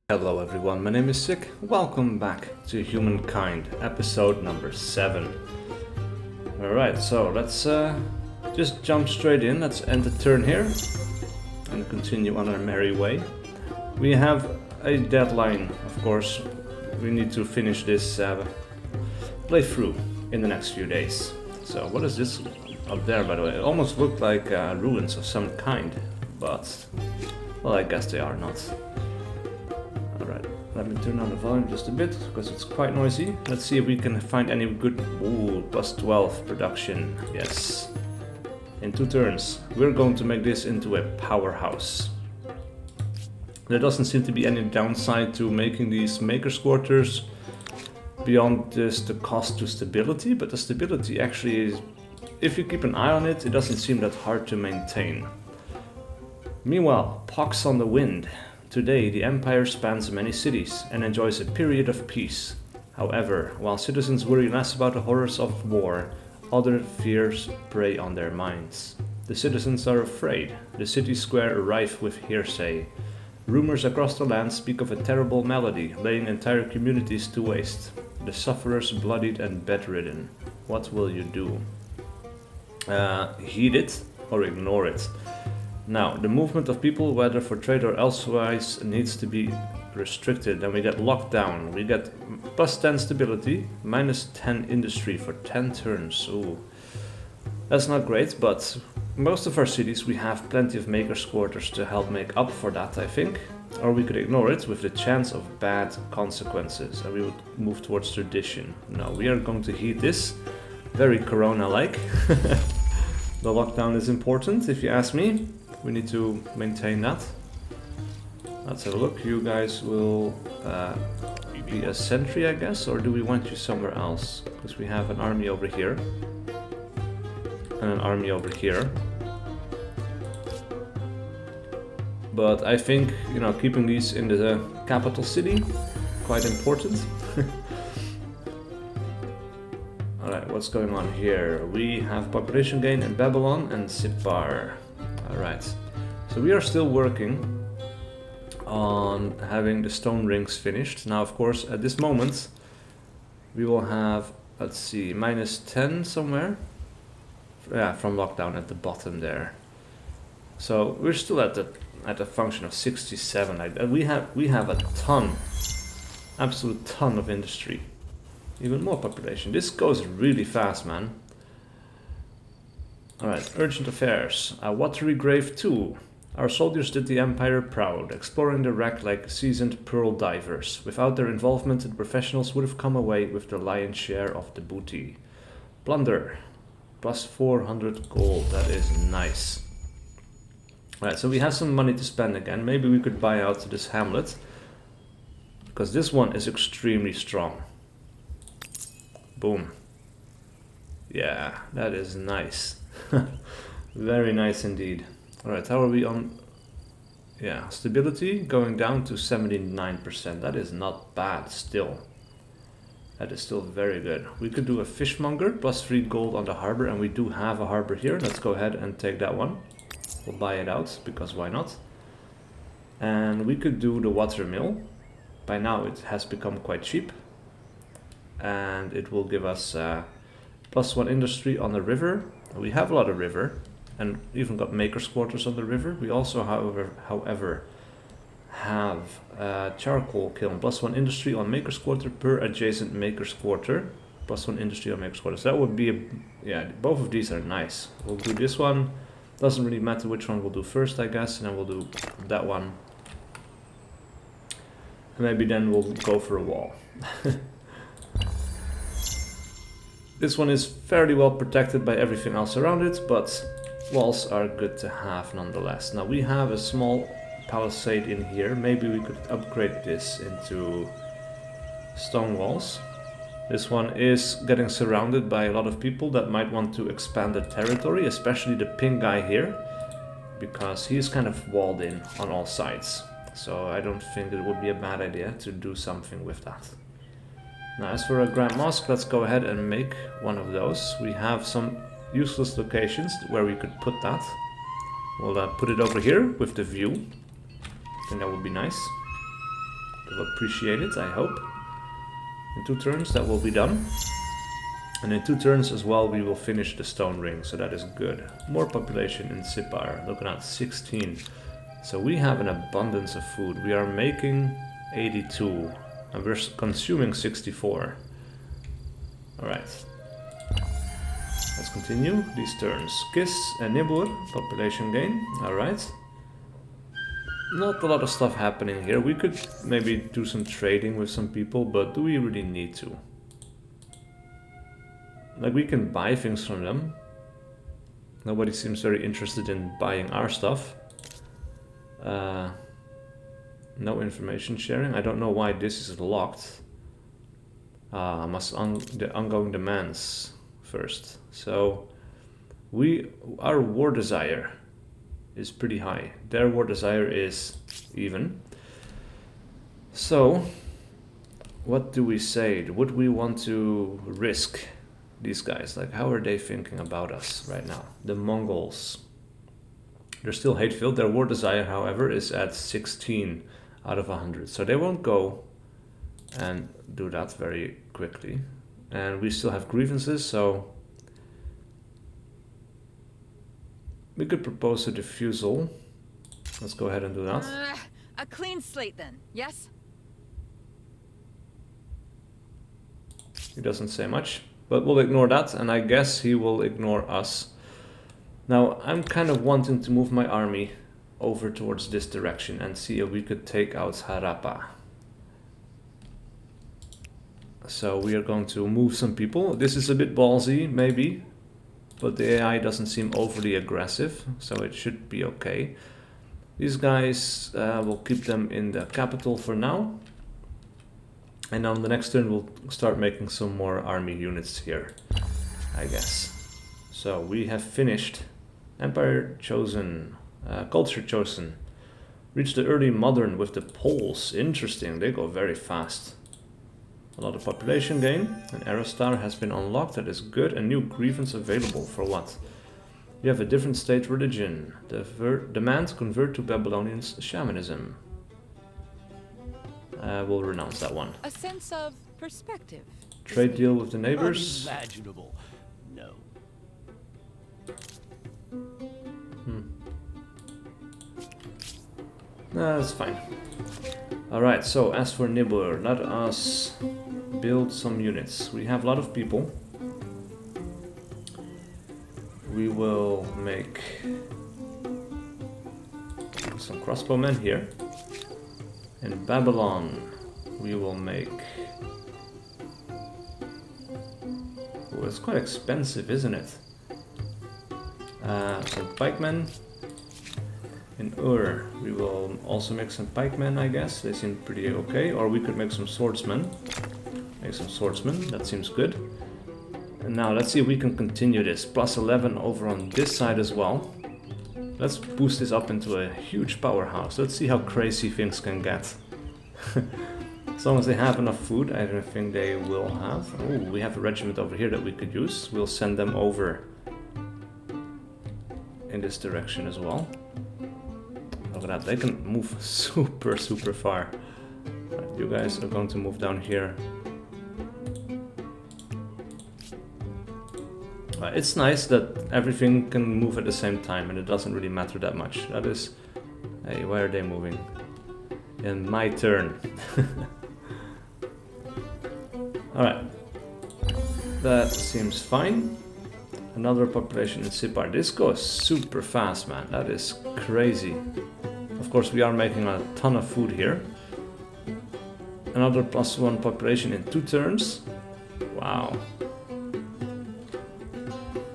Hello everyone, my name is SiC. Welcome back to Humankind, episode number 7. Alright, so let's just jump straight in. Let's end the turn here and continue on our merry way. We have a deadline, of course. We need to finish this playthrough in the next few days. So what is this up there, by the way? It almost looked like ruins of some kind, but well, I guess they are not. Alright, let me turn down the volume just a bit, because it's quite noisy. Let's see if we can find any good... Ooh, plus 12 production, yes. In 2 turns, we're going to make this into a powerhouse. There doesn't seem to be any downside to making these maker's quarters beyond just the cost to stability, but the stability actually is... If you keep an eye on it, it doesn't seem that hard to maintain. Meanwhile, pox on the wind. Today, the Empire spans many cities and enjoys a period of peace. However, while citizens worry less about the horrors of war, other fears prey on their minds. The citizens are afraid, the city square rife with hearsay. Rumors across the land speak of a terrible malady, laying entire communities to waste. The sufferers bloodied and bedridden. What will you do? Heed it or ignore it. Now, the movement of people, whether for trade or elsewise, needs to be restricted. Then we get locked down. We get plus 10 stability, minus 10 industry for 10 turns. Ooh, that's not great, but most of our cities we have plenty of maker's quarters to help make up for that, I think. Or we could ignore it with the chance of bad consequences, and we would move towards tradition. No, we are going to heed this. Very Corona-like. The lockdown is important, if you ask me. We need to maintain that. Let's have a look. You guys will be a sentry, I guess, or do we want you somewhere else? Because we have an army over here and an army over here. But I think, you know, keeping these in the capital city, quite important. Alright, what's going on here? We have population gain in Babylon and Sipar. Alright, so we are still working on having the stone rings finished. Now, of course, at this moment, we will have, let's see, minus 10 somewhere. Yeah, from lockdown at the bottom there. So we're still at a function of 67. We have a ton, absolute ton of industry. Even more population. This goes really fast, man. Alright, urgent affairs. A watery grave too. Our soldiers did the Empire proud, exploring the wreck like seasoned pearl divers. Without their involvement, the professionals would have come away with the lion's share of the booty. Plunder. Plus 400 gold. That is nice. Alright, so we have some money to spend again. Maybe we could buy out this hamlet. Because this one is extremely strong. Boom. Yeah, that is nice. Very nice indeed. Alright, how are we on? Yeah, stability going down to 79%. That is not bad still. That is still very good. We could do a fishmonger, plus 3 gold on the harbor, and we do have a harbor here. Let's go ahead and take that one. We'll buy it out, because why not? And we could do the water mill. By now it has become quite cheap. And it will give us plus 1 industry on the river. We have a lot of river, and even got maker's quarters on the river. We also, however, have charcoal kiln, plus 1 industry on maker's quarter per adjacent maker's quarter, plus 1 industry on maker's quarter. So that would be yeah, both of these are nice. We'll do this one. Doesn't really matter which one we'll do first, I guess, and then we'll do that one. And maybe then we'll go for a wall. This one is fairly well protected by everything else around it, but walls are good to have nonetheless. Now we have a small palisade in here. Maybe we could upgrade this into stone walls. This one is getting surrounded by a lot of people that might want to expand their territory, especially the pink guy here, because he's kind of walled in on all sides. So I don't think it would be a bad idea to do something with that. Now, as for a Grand Mosque, let's go ahead and make one of those. We have some useless locations where we could put that. We'll put it over here with the view. I think that would be nice. They'll appreciate it, I hope. In 2 turns that will be done. And in 2 turns as well we will finish the stone ring, so that is good. More population in Sipar, looking at 16. So we have an abundance of food. We are making 82 and we're consuming 64. Alright. Let's continue these turns. Kiss and Nibur, population gain. Alright. Not a lot of stuff happening here. We could maybe do some trading with some people, but do we really need to? Like, we can buy things from them. Nobody seems very interested in buying our stuff. No information sharing. I don't know why this is locked. Must the ongoing demands first. So our war desire is pretty high. Their war desire is even. So what do we say? Would we want to risk these guys? Like, how are they thinking about us right now? The Mongols. They're still hate-filled. Their war desire, however, is at 16 out of 100. So they won't go and do that very quickly. And we still have grievances, so we could propose a diffusal. Let's go ahead and do that. A clean slate then, yes? He doesn't say much, but we'll ignore that, and I guess he will ignore us. Now, I'm kind of wanting to move my army over towards this direction and see if we could take out Harappa. So we are going to move some people. This is a bit ballsy, maybe, but the AI doesn't seem overly aggressive, so it should be okay. These guys, we'll keep them in the capital for now. And on the next turn we'll start making some more army units here, I guess. So we have finished. Empire chosen, culture chosen. Reached the early modern with the Poles. Interesting, they go very fast. A lot of population gain. An era star has been unlocked, that is good. A new grievance available for what? You have a different state religion. Demand convert to Babylonians shamanism. We'll renounce that one. A sense of perspective. Trade deal with the neighbors. Unimaginable. No. That's fine. Alright, so as for Nibur, let us build some units. We have a lot of people. We will make some crossbowmen here. In Babylon, we will make... Oh, it's quite expensive, isn't it? Some pikemen. In Ur, we will also make some pikemen, I guess. They seem pretty okay. Or we could make some swordsmen. Make some swordsmen, that seems good. And now let's see if we can continue this. Plus 11 over on this side as well. Let's boost this up into a huge powerhouse. Let's see how crazy things can get. As long as they have enough food, I don't think they will have. Oh, we have a regiment over here that we could use. We'll send them over in this direction as well. Look at that, they can move super far. Right, you guys are going to move down here. It's nice that everything can move at the same time and it doesn't really matter that much. That is... Hey, why are they moving? In my turn. Alright. That seems fine. Another population in Sipar. This goes super fast, man. That is crazy. Of course, we are making a ton of food here. Another +1 population in 2 turns. Wow.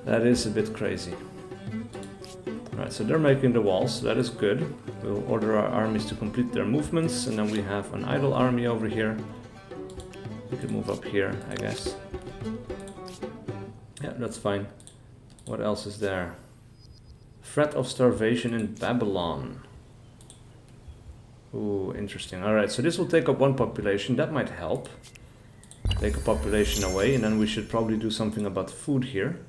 That is a bit crazy. Alright, so they're making the walls, so that is good. We'll order our armies to complete their movements, and then we have an idle army over here. We could move up here, I guess. Yeah, that's fine. What else is there? Threat of starvation in Babylon. Ooh, interesting. Alright, so this will take up 1 population. That might help. Take a population away, and then we should probably do something about food here.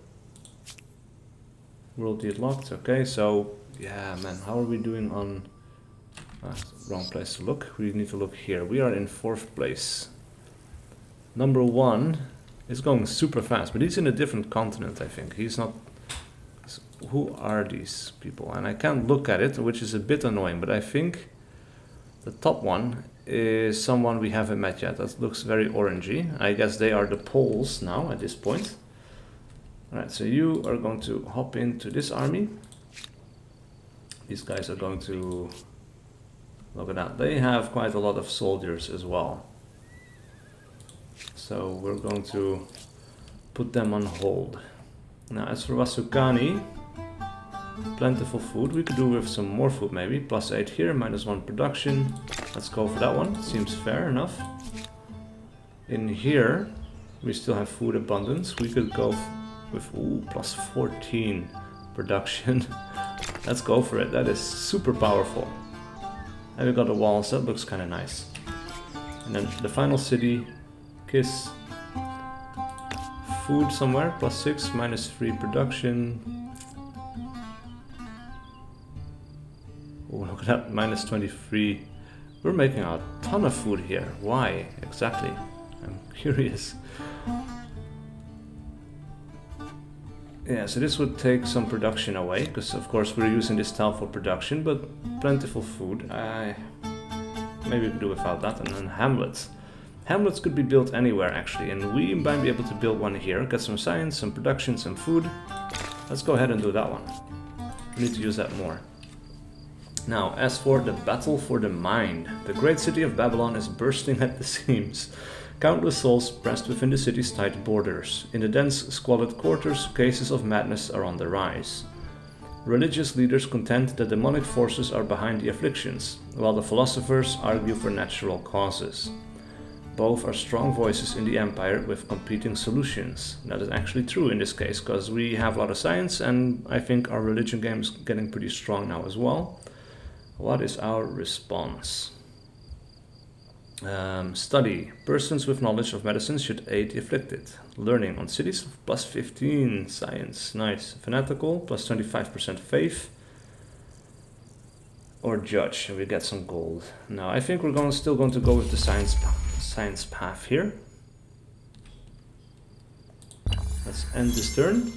World deal locked. Okay, so... Yeah, man, how are we doing on Wrong place to look. We need to look here. We are in 4th place. Number 1 is going super fast, but he's in a different continent, I think. He's not... Who are these people? And I can't look at it, which is a bit annoying, but I think the top one is someone we haven't met yet. That looks very orangey. I guess they are the Poles now at this point. Alright, so you are going to hop into this army. These guys are going to... Look at that. They have quite a lot of soldiers as well. So we're going to put them on hold. Now as for Wasukani, plentiful food. We could do with some more food maybe. +8 here, -1 production. Let's go for that one. Seems fair enough. In here, we still have food abundance. We could go with +14 production. Let's go for it. That is super powerful. And we got the walls. That looks kind of nice. And then the final city, Kiss. Food somewhere, +6, -3 production. Oh, look at that, -23. We're making a ton of food here. Why exactly? I'm curious. Yeah, so this would take some production away, because of course we're using this tile for production, but plentiful food. Maybe we could do without that. And then hamlets. Hamlets could be built anywhere actually, and we might be able to build one here. Get some science, some production, some food. Let's go ahead and do that one. We need to use that more. Now, as for the battle for the mind, the great city of Babylon is bursting at the seams. Countless souls pressed within the city's tight borders. In the dense, squalid quarters, cases of madness are on the rise. Religious leaders contend that demonic forces are behind the afflictions, while the philosophers argue for natural causes. Both are strong voices in the empire with competing solutions. That is actually true in this case, because we have a lot of science, and I think our religion game is getting pretty strong now as well. What is our response? Study. Persons with knowledge of medicine should aid the afflicted. Learning on cities, +15. Science, nice. Fanatical, +25% faith. Or judge, and we get some gold. Now, I think we're still going to go with the science path here. Let's end this turn.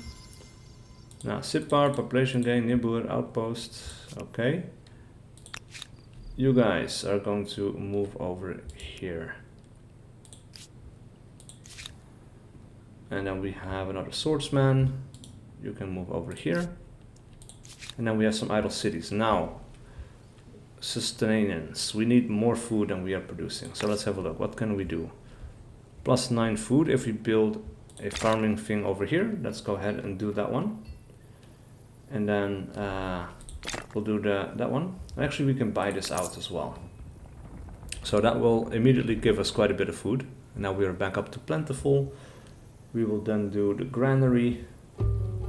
Now, Sipar, population gain, Nibur, outpost. Okay. You guys are going to move over here. And then we have another swordsman. You can move over here. And then we have some idle cities. Now, sustenance. We need more food than we are producing. So let's have a look. What can we do? +9 food if we build a farming thing over here. Let's go ahead and do that one. And then we'll do that one. Actually, we can buy this out as well. So that will immediately give us quite a bit of food. And now we are back up to plentiful. We will then do the granary.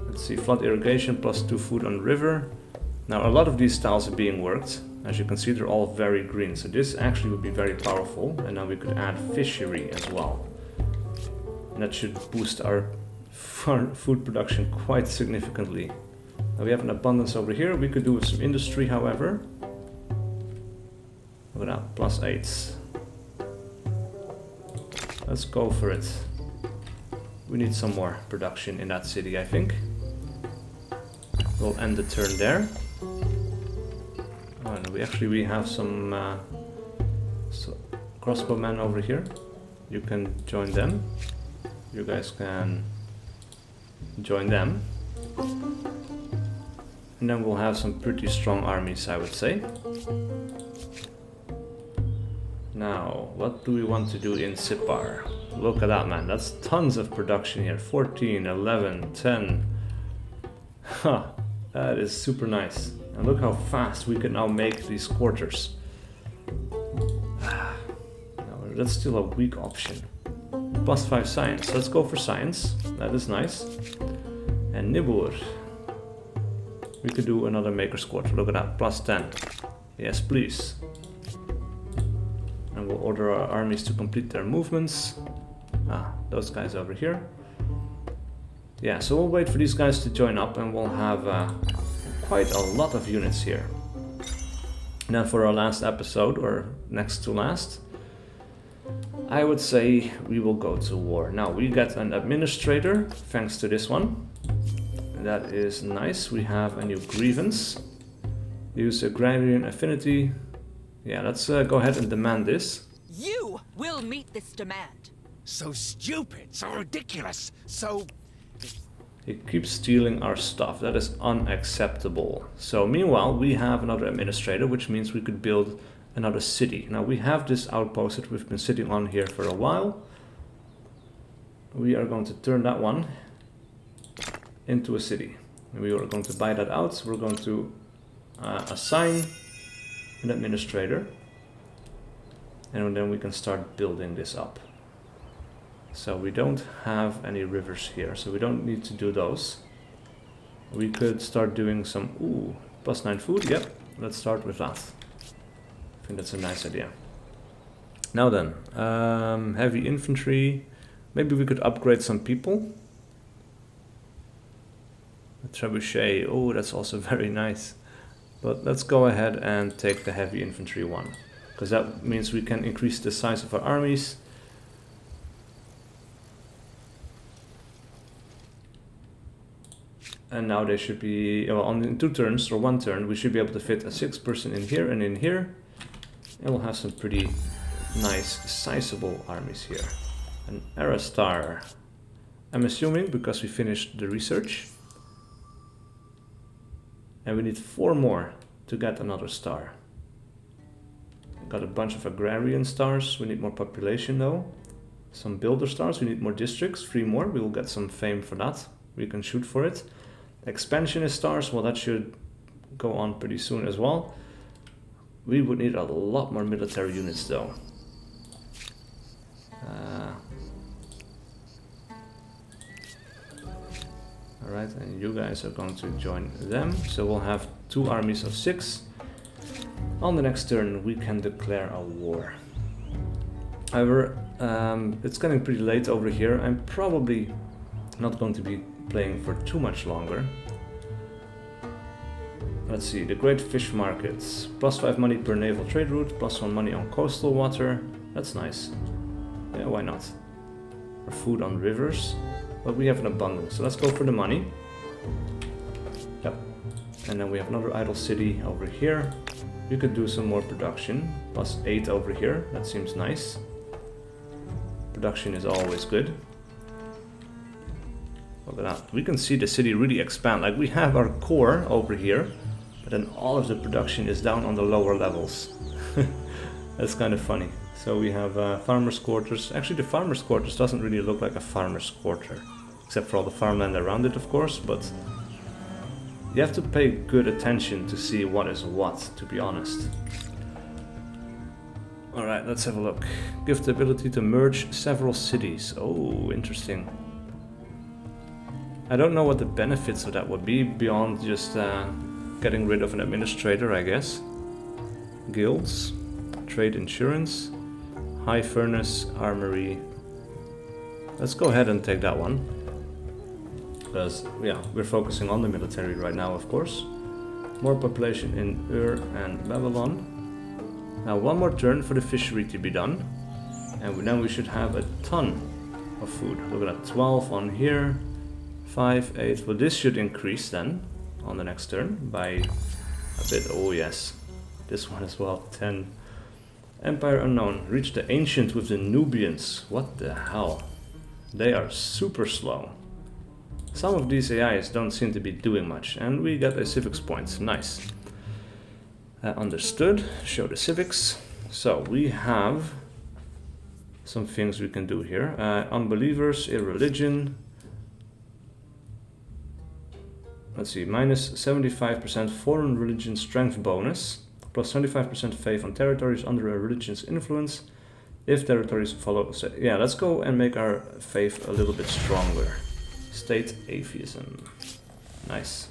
Let's see, flood irrigation +2 food on river. Now a lot of these tiles are being worked. As you can see, they're all very green. So this actually would be very powerful. And now we could add fishery as well. And that should boost our food production quite significantly. Now we have an abundance over here. We could do with some industry, however. Look at that, +8. Let's go for it. We need some more production in that city, I think. We'll end the turn there. Oh, and we have some crossbowmen over here. You can join them. You guys can join them. And then we'll have some pretty strong armies, I would say. Now, what do we want to do in Sipar? Look at that, man. That's tons of production here. 14, 11, 10. Ha! That is super nice. And look how fast we can now make these quarters. No, that's still a weak option. +5 science. Let's go for science. That is nice. And Nibur. We could do another maker's quarter. Look at that, +10. Yes, please. And we'll order our armies to complete their movements. Those guys over here. Yeah, so we'll wait for these guys to join up and we'll have quite a lot of units here. Now for our last episode, or next to last, I would say we will go to war. Now we get an administrator, thanks to this one. That is nice. We have a new grievance. Use agrarian affinity. Yeah, let's go ahead and demand this. You will meet this demand. So stupid, so ridiculous, so... He keeps stealing our stuff. That is unacceptable. So meanwhile, we have another administrator, which means we could build another city. Now we have this outpost that we've been sitting on here for a while. We are going to turn that one into a city. And we are going to buy that out. We're going to assign an administrator. And then we can start building this up. So we don't have any rivers here, so we don't need to do those. We could start doing some, +9 food, yep, let's start with that. I think that's a nice idea. Now then, heavy infantry, maybe we could upgrade some people. A trebuchet, oh, that's also very nice. But let's go ahead and take the heavy infantry one, because that means we can increase the size of our armies. And now they should be, well, in 2 turns, or 1 turn, we should be able to fit a 6th person in here and in here. And we'll have some pretty nice, sizable armies here. An era star. I'm assuming because we finished the research. And we need 4 more to get another star. Got a bunch of agrarian stars, we need more population though. Some builder stars, we need more districts, 3 more, we will get some fame for that. We can shoot for it. Expansionist stars, well, that should go on pretty soon as well. We would need a lot more military units though. Alright, and you guys are going to join them. So we'll have 2 armies of 6. On the next turn we can declare a war. However, it's getting pretty late over here. I'm probably not going to be playing for too much longer. Let's see, the Great Fish Markets. +5 money per naval trade route, +1 money on coastal water. That's nice. Yeah, why not? Or food on rivers. But we have an abundance, so let's go for the money. Yep. And then we have another idle city over here. We could do some more production. +8 over here, that seems nice. Production is always good. Look at that. We can see the city really expand. Like, we have our core over here, but then all of the production is down on the lower levels. That's kind of funny. So we have farmers' quarters. Actually, the farmers' quarters doesn't really look like a farmer's quarter, except for all the farmland around it, of course, but you have to pay good attention to see what is what, to be honest. Alright, let's have a look. Give the ability to merge several cities. Oh, interesting. I don't know what the benefits of that would be beyond just getting rid of an administrator, I guess. Guilds, trade insurance, high furnace, armory. Let's go ahead and take that one. Because, yeah, we're focusing on the military right now, of course. More population in Ur and Babylon. Now, 1 more turn for the fishery to be done. And then we should have a ton of food. Look at that, 12 on here. 5, 8, well this should increase then on the next turn by a bit. Oh yes, this one as well, 10. Empire Unknown, reach the ancient with the Nubians. What the hell? They are super slow. Some of these AIs don't seem to be doing much, and we get a civics point, nice. Understood, show the civics. So we have some things we can do here. Unbelievers, irreligion. Let's see, minus 75% foreign religion strength bonus, plus 25% faith on territories under a religion's influence, if territories follow. So, yeah, let's go and make our faith a little bit stronger. State atheism. Nice.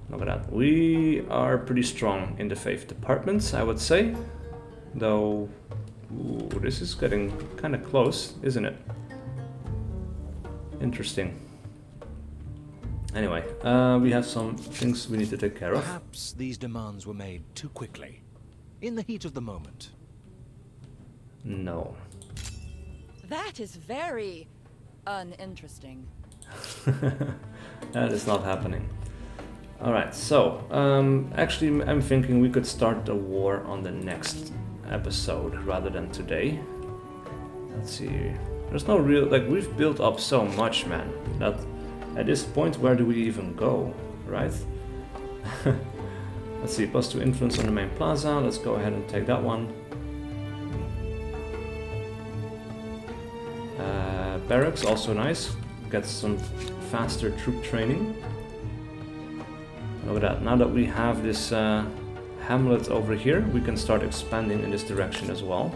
Look at that. We are pretty strong in the faith department, I would say. Though, ooh, this is getting kind of close, isn't it? Interesting. Anyway, we have some things we need to take care of. Perhaps these demands were made too quickly, in the heat of the moment. No. That is very uninteresting. That is not happening. Alright, so, actually I'm thinking we could start the war on the next episode rather than today. Let's see. There's no real, like, we've built up so much, man, that at this point, where do we even go, right? Let's see, +2 influence on the main plaza. Let's go ahead and take that one. Barracks, also nice. Get some faster troop training. Look at that. Now that we have this hamlet over here, we can start expanding in this direction as well.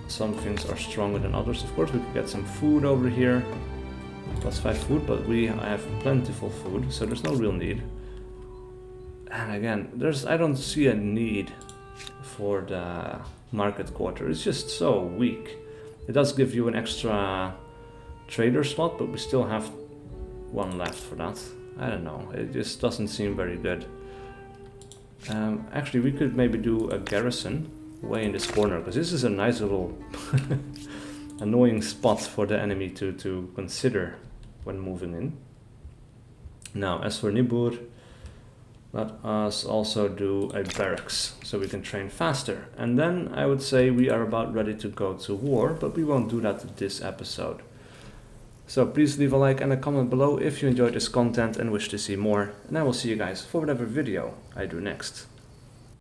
Some things are stronger than others, of course. We can get some food over here. +5 food, but we have plentiful food, so there's no real need. And again, I don't see a need for the market quarter. It's just so weak. It does give you an extra trader slot, but we still have one left for that. I don't know, it just doesn't seem very good. Actually, we could maybe do a garrison way in this corner, because this is a nice little annoying spot for the enemy to consider when moving in. Now, as for Nibur, let us also do a barracks, so we can train faster. And then I would say we are about ready to go to war, but we won't do that this episode. So please leave a like and a comment below if you enjoyed this content and wish to see more, and I will see you guys for whatever video I do next.